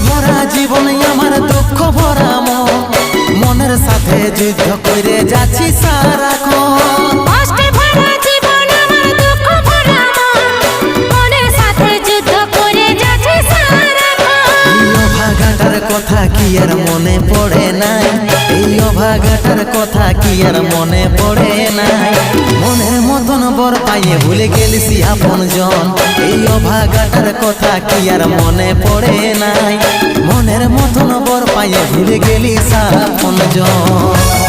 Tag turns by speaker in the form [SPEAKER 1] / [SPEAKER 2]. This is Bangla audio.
[SPEAKER 1] ভরা জীবন আমার দুঃখ ভরা মন, মনের সাথে যুদ্ধ করে যাচ্ছি সারাক্ষণ।
[SPEAKER 2] কষ্টে ভরা জীবন আমার দুঃখ ভরা মন, মনের সাথে যুদ্ধ করে যাচ্ছি সারাক্ষণ।
[SPEAKER 1] এই অভাগাটার কথা কি আর মনে পড়ে নাই, এই অভাগাটার কথা কি আর মনে পড়ে নাই। মনের মতন বর পাইয়ে ভুলে গেলিস আপন জন, এই অভাগাটার কথা কি আর মনে পড়ে নাই। মনের মতন বর পাইয়ে ভুলে গেলিস আপন জন।